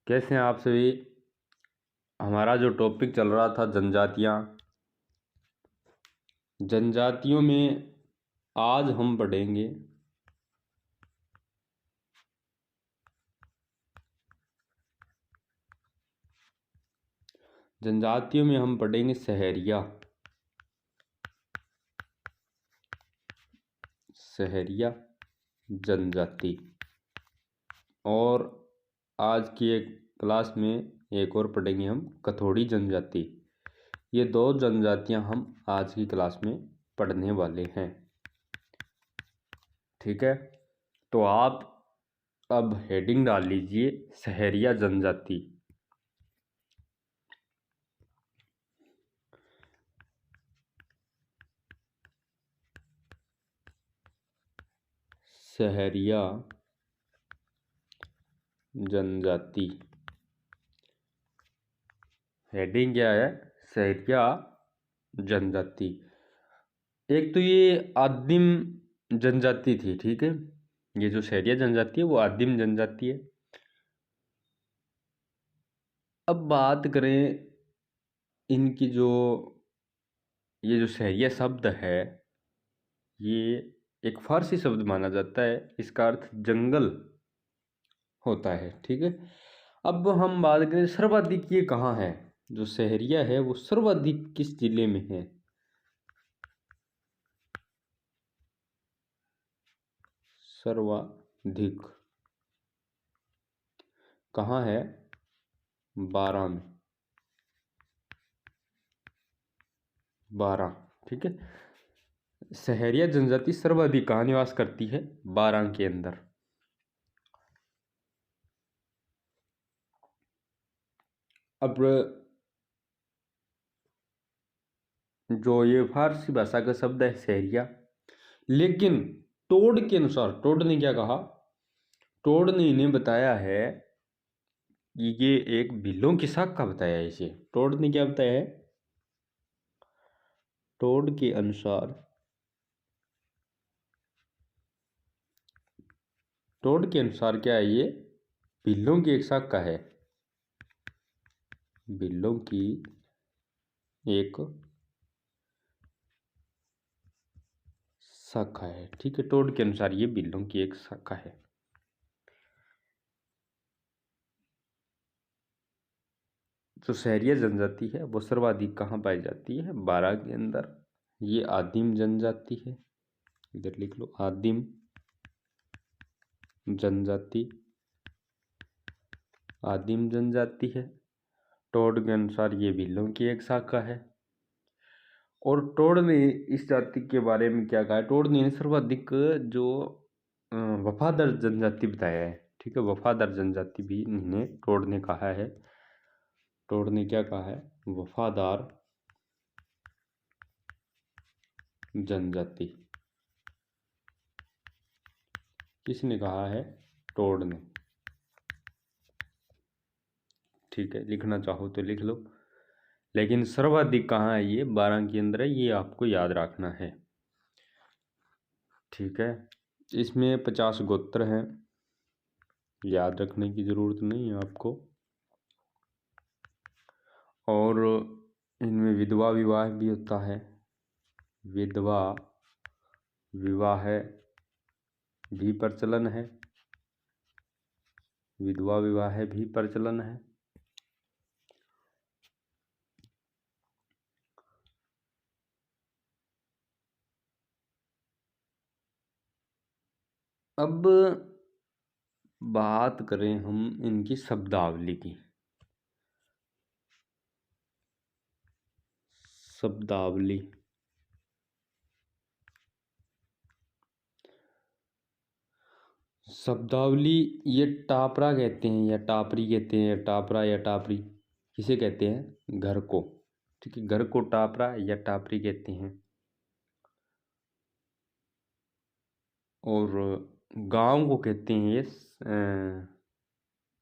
कैसे हैं आप सभी। हमारा जो टॉपिक चल रहा था जनजातियाँ, जनजातियों में आज हम पढ़ेंगे सहरिया। सहरिया जनजाति। और आज की एक क्लास में एक और पढ़ेंगे हम कथोड़ी जनजाति। ये दो जनजातियां हम आज की क्लास में पढ़ने वाले हैं। ठीक है, तो आप अब हेडिंग डाल लीजिए सहरिया जनजाति। सहरिया जनजाति। हेडिंग क्या है? सहरिया जनजाति। एक तो ये आदिम जनजाति थी, ठीक है। ये जो सहरिया जनजाति है वो आदिम जनजाति है। अब बात करें इनकी ये जो सहरिया शब्द है, ये एक फारसी शब्द माना जाता है। इसका अर्थ जंगल होता है, ठीक है। अब हम बात करें सर्वाधिक ये कहाँ है, जो सहरिया है वो सर्वाधिक किस जिले में है? सर्वाधिक कहाँ है? बारां में। बारां, ठीक है। सहरिया जनजाति सर्वाधिक कहाँ निवास करती है? बारां के अंदर। अब जो ये फारसी भाषा का शब्द है सहरिया, लेकिन टोड के अनुसार, टोड ने क्या कहा? टोड ने इन्हें बताया है कि ये एक भीलों की शाखा बताया है इसे। टोड ने क्या बताया है? टोड के अनुसार, टोड के अनुसार क्या है? ये भीलों की एक शाखा है। भीलों की एक शाखा है, ठीक है। टोड के अनुसार ये भीलों की एक शाखा है। जो सहरिया जनजाति है वो सर्वाधिक कहाँ पाई जाती है? बारां के अंदर। ये आदिम जनजाति है, इधर लिख लो आदिम जनजाति। आदिम जनजाति है। टोड के अनुसार ये भीलों की एक शाखा है। और टोड ने इस जाति के बारे में क्या कहा है? टोड ने सर्वाधिक जो वफादार जनजाति बताया है, ठीक है। वफादार जनजाति भी इन्हें टोड ने कहा है। टोड ने क्या कहा है? वफादार जनजाति। किसने कहा है? टोड ने, ठीक है। लिखना चाहो तो लिख लो, लेकिन सर्वाधिक कहाँ है? ये बारां के अंदर है, ये आपको याद रखना है, ठीक है। इसमें 50 गोत्र हैं, याद रखने की जरूरत नहीं है आपको। और इनमें विधवा विवाह भी होता है। विधवा विवाह भी प्रचलन है। विधवा विवाह भी प्रचलन है। अब बात करें हम इनकी शब्दावली की। शब्दावली, शब्दावली ये टापरा कहते हैं या टापरी कहते हैं, टापरा या टापरी किसे कहते हैं? घर को, ठीक है। घर को टापरा या टापरी कहते हैं। और गांव को कहते हैं ये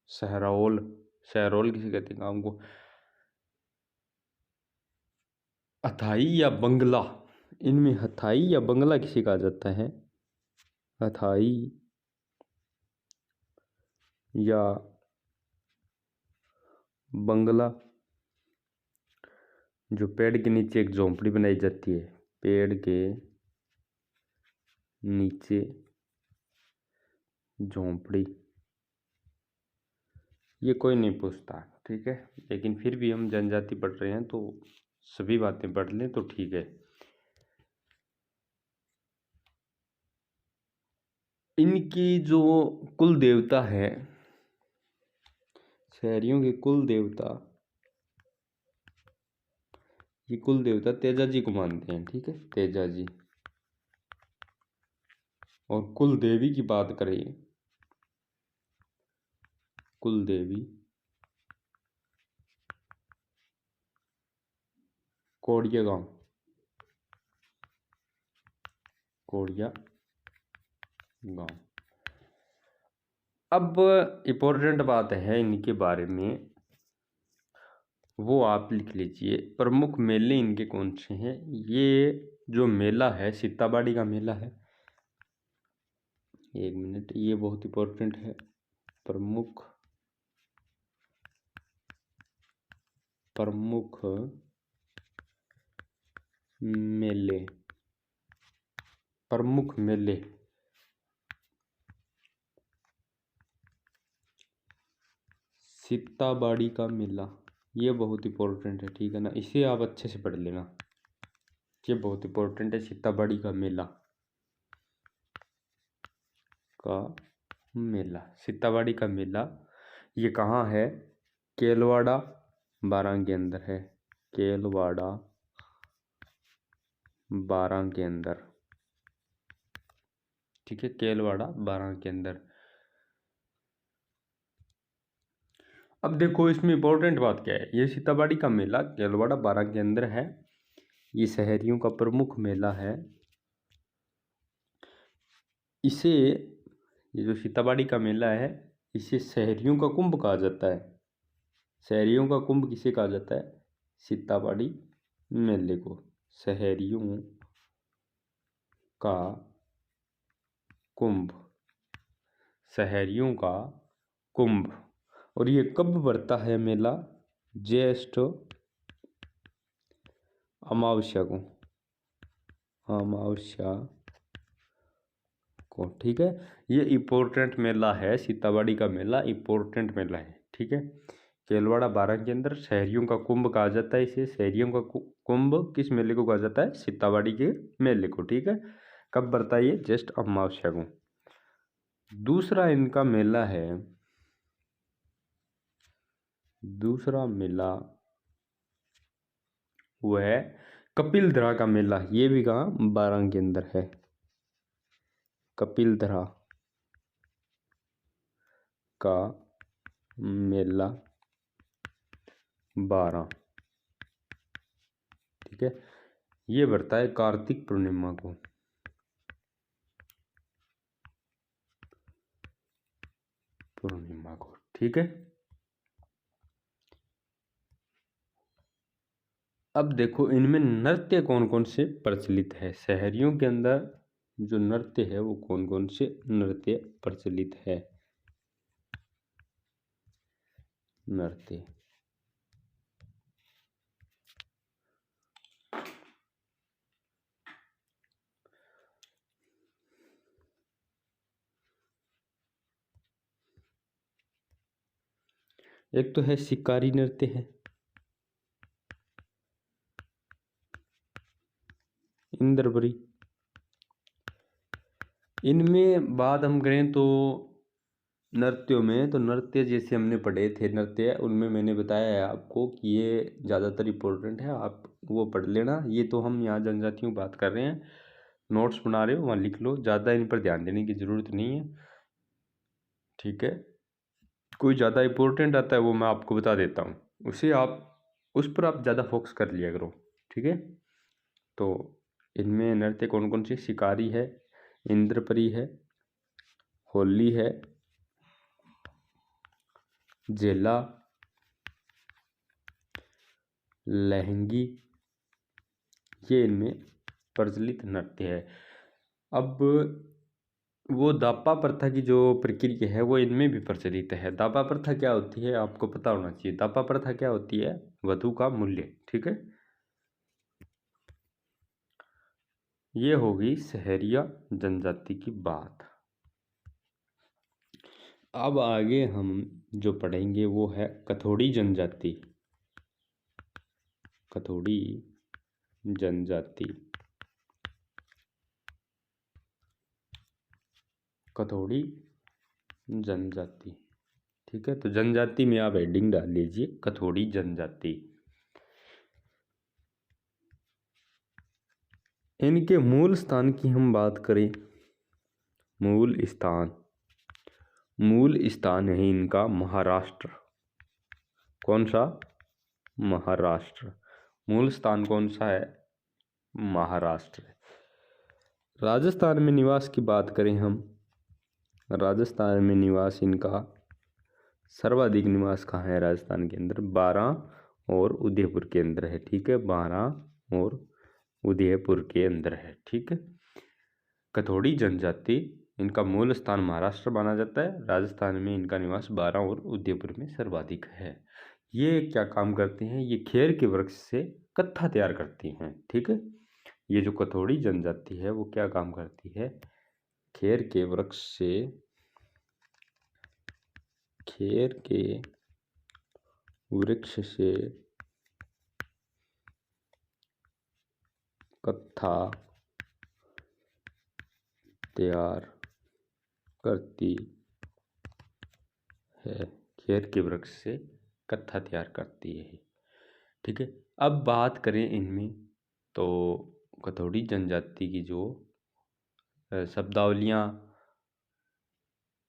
सहरौल। शहरोल किसे कहते हैं गाँव को। हथाई या बंगला, इनमें हथाई या बंगला किसे कहा जाता है। हथाई या बंगला, जो पेड़ के नीचे एक झोंपड़ी बनाई जाती है, पेड़ के नीचे झोंपड़ी, ये कोई नहीं पूछता, ठीक है, लेकिन फिर भी हम जनजाति पढ़ रहे हैं तो सभी बातें पढ़ लें तो ठीक है। इनकी जो कुल देवता है, शहरियों के कुल देवता, ये कुल देवता तेजा जी को मानते हैं, ठीक है, तेजा जी। और कुल देवी की बात करें, कुल देवी कोड़िया गांव, कोड़िया गांव। अब इम्पोर्टेंट बात है इनके बारे में, वो आप लिख लीजिए। प्रमुख मेले इनके कौन से हैं। ये जो मेला है सीताबाड़ी का मेला है, एक मिनट, ये बहुत इम्पोर्टेंट है। प्रमुख मेले, प्रमुख मेले, सीताबाड़ी का मेला, ये बहुत इम्पोर्टेंट है, ठीक है ना, इसे आप अच्छे से पढ़ लेना, ये बहुत इम्पोर्टेंट है। सीताबाड़ी का मेला सीताबाड़ी का मेला ये कहाँ है। केलवाड़ा बारां के अंदर है, केलवाड़ा बारां के अंदर, ठीक है, केलवाड़ा बारां के अंदर। अब देखो इसमें इम्पोर्टेंट बात क्या है, ये सीताबाड़ी का मेला केलवाड़ा बारां के अंदर है, ये शहरियों का प्रमुख मेला है। इसे, ये जो सीताबाड़ी का मेला है, इसे शहरियों का कुंभ कहा जाता है। शहरियों का कुंभ किसे कहा जाता है, सीताबाड़ी मेले को शहरियों का कुंभ, शहरियों का कुंभ। और ये कब बढ़ता है मेला, ज्येष्ठ अमावस्या को, अमावस्या को, ठीक है। ये इम्पोर्टेंट मेला है, सीताबाड़ी का मेला इम्पोर्टेंट मेला है, ठीक है। केलवाड़ा बारां के अंदर शहरियों का कुंभ कहा जाता है इसे, शहरियों का कुंभ किस मेले को कहा जाता है, सीताबाड़ी के मेले को, ठीक है। कब बढ़ता है ये, ज्येष्ठ अमावस्या को। दूसरा इनका मेला है, दूसरा मेला वो है कपिलधरा का मेला, ये भी कहाँ, बारां के अंदर है, कपिलधरा का मेला बारां, ठीक है। ये बढ़ता है कार्तिक पूर्णिमा को, ठीक है। अब देखो इनमें नृत्य कौन कौन से प्रचलित है, शहरियों के अंदर जो नृत्य है वो कौन कौन से नृत्य प्रचलित है। नृत्य, एक तो है शिकारी नृत्य है, इंद्रवरी। इनमें बात हम करें तो नृत्यों में, तो नृत्य जैसे हमने पढ़े थे नृत्य, उनमें मैंने बताया है आपको कि ये ज़्यादातर इम्पोर्टेंट है, आप वो पढ़ लेना। ये तो हम यहाँ जनजातियों की बात कर रहे हैं, नोट्स बना रहे हो वहाँ लिख लो, ज़्यादा इन पर ध्यान देने की ज़रूरत नहीं है, ठीक है। कोई ज़्यादा इम्पोर्टेंट आता है वो मैं आपको बता देता हूँ, उसे आप उस पर आप ज़्यादा फोकस कर लिया करो, ठीक है। तो इनमें नृत्य कौन कौन सी, शिकारी है, इंद्रपरी है, होली है, जेला, लहंगी, ये इनमें प्रचलित नृत्य है। अब वो दापा प्रथा की जो प्रक्रिया है वो इनमें भी प्रचलित है। दापा प्रथा क्या होती है आपको पता होना चाहिए। दापा प्रथा क्या होती है? वधु का मूल्य, ठीक है। ये होगी सहरिया जनजाति की बात। अब आगे हम जो पढ़ेंगे वो है कथोड़ी जनजाति। कथोड़ी जनजाति, कथोड़ी जनजाति, ठीक है। तो जनजाति में आप हेडिंग डाल लीजिए कथोड़ी जनजाति। इनके मूल स्थान की हम बात करें, मूल स्थान है इनका महाराष्ट्र। कौन सा? महाराष्ट्र। मूल स्थान कौन सा है? महाराष्ट्र। राजस्थान में निवास की बात करें हम, राजस्थान में निवास इनका सर्वाधिक निवास कहाँ है? राजस्थान के अंदर बारां और उदयपुर के अंदर है, ठीक है। बारां और उदयपुर के अंदर है, ठीक है। कथोड़ी जनजाति, इनका मूल स्थान महाराष्ट्र माना जाता है। राजस्थान में इनका निवास बारां और उदयपुर में सर्वाधिक है। ये क्या काम करते हैं? ये खेर के वृक्ष से कत्था तैयार करती हैं, ठीक है। ये जो कथोड़ी जनजाति है वो क्या काम करती है? खेर के वृक्ष से कत्था तैयार करती है। खेर के वृक्ष से कत्था तैयार करती है, ठीक है। अब बात करें इनमें, तो कथोड़ी जनजाति की जो शब्दावलियाँ,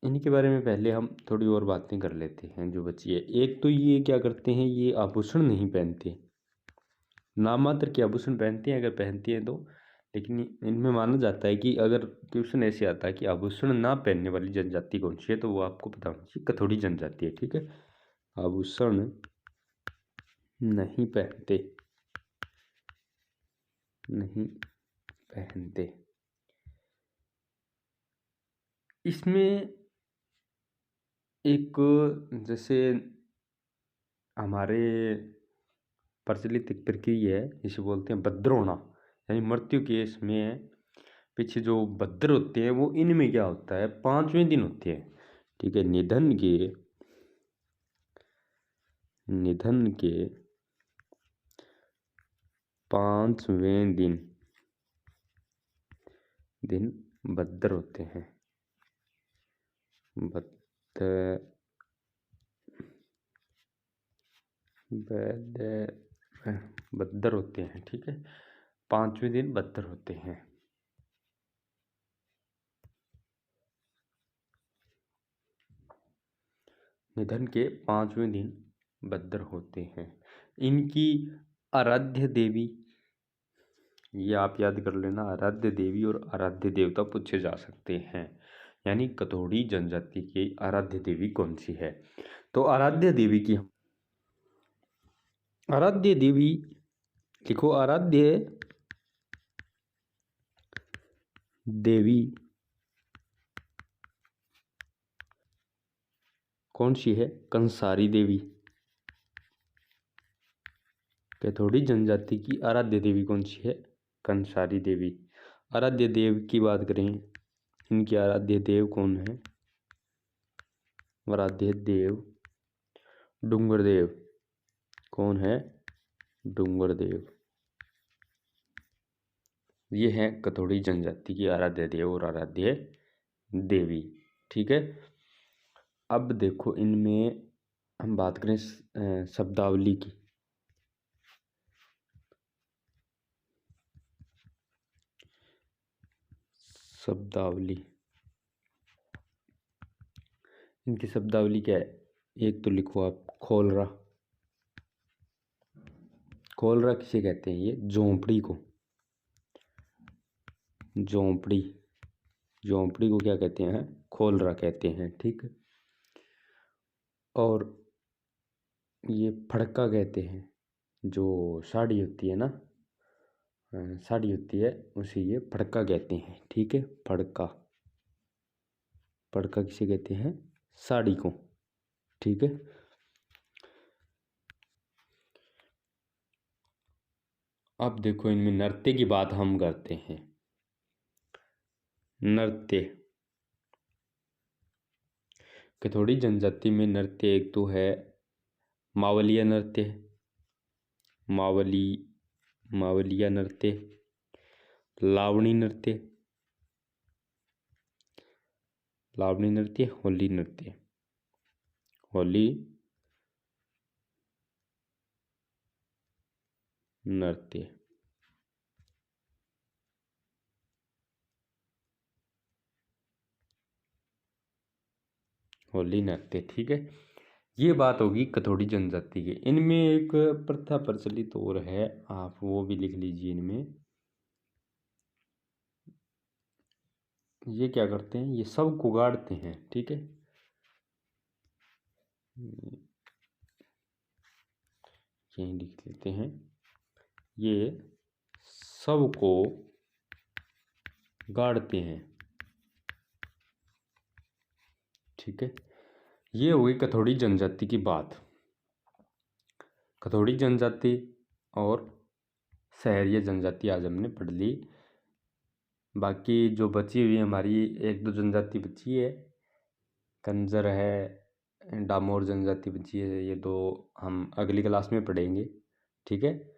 इनके बारे में पहले हम थोड़ी और बातें कर लेते हैं जो बची है। एक तो ये क्या करते हैं, ये आभूषण नहीं पहनते, नाम मात्र के आभूषण पहनते हैं अगर पहनती हैं तो। लेकिन इनमें माना जाता है कि अगर क्वेश्चन ऐसे आता है कि आभूषण ना पहनने वाली जनजाति कौन सी है, तो वो आपको पता होना चाहिए कथोड़ी जनजाति है, ठीक है। आभूषण नहीं पहनते, इसमें एक जैसे हमारे प्रचलित एक प्रक्रिया है जिसे बोलते हैं भद्र होना, यानी मृत्यु केस में पीछे जो भद्र होते हैं वो इनमें क्या होता है 5वें दिन होते हैं, ठीक है। निधन के 5वें दिन भद्र होते हैं, भद्र होते हैं, ठीक है। 5वें दिन भद्र होते हैं। निधन के 5वें दिन भद्र होते हैं। इनकी आराध्य देवी, ये आप याद कर लेना, आराध्य देवी और आराध्य देवता पूछे जा सकते हैं। यानी कथोड़ी जनजाति की आराध्य देवी कौन सी है? तो आराध्य देवी लिखो, आराध्य देवी कौन सी है? कंसारी देवी। कथोड़ी जनजाति की आराध्य देवी कौन सी है? कंसारी देवी। आराध्य देव की बात करें, इनके आराध्य देव कौन है? आराध्य देव डूंगर देव। कौन है? डूंगर देव। ये है कथोड़ी जनजाति की आराध्य देव और आराध्य देवी, ठीक है। अब देखो इनमें हम बात करें शब्दावली की। शब्दावली, इनकी शब्दावली क्या है? एक तो लिखो आप खोलरा। खोलरा किसे कहते हैं? ये झोंपड़ी को, झोंपड़ी को क्या कहते हैं? खोलरा कहते हैं, ठीक है। और ये फड़का कहते हैं, जो साड़ी होती है ना, साड़ी होती है, उसे ये फड़का कहते हैं। ठीक है, फड़का, फड़का किसे कहते हैं? साड़ी को। ठीक है, अब देखो इनमें नृत्य की बात हम करते हैं। नृत्य, कथोड़ी जनजाति में नृत्य एक तो है मावलिया नृत्य, मावलिया नृत्य, लावणी नृत्य, लावणी नृत्य, होली नृत्य, होली नृत्य। होली नृत्य, ठीक है। ये बात होगी कथोड़ी जनजाति की। इनमें एक प्रथा प्रचलित और है, आप वो भी लिख लीजिए। इनमें ये क्या करते हैं, ये सब को गाड़ते हैं। ठीक है, यही लिख लेते हैं, ये सब को गाड़ते हैं। ठीक है, ये हुई कथोड़ी जनजाति की बात। कथोड़ी जनजाति और सहरिया जनजाति आज हमने पढ़ ली। बाकी जो बची हुई हमारी एक दो जनजाति बची है, कंजर है, डामोर जनजाति बची है, ये दो हम अगली क्लास में पढ़ेंगे। ठीक है।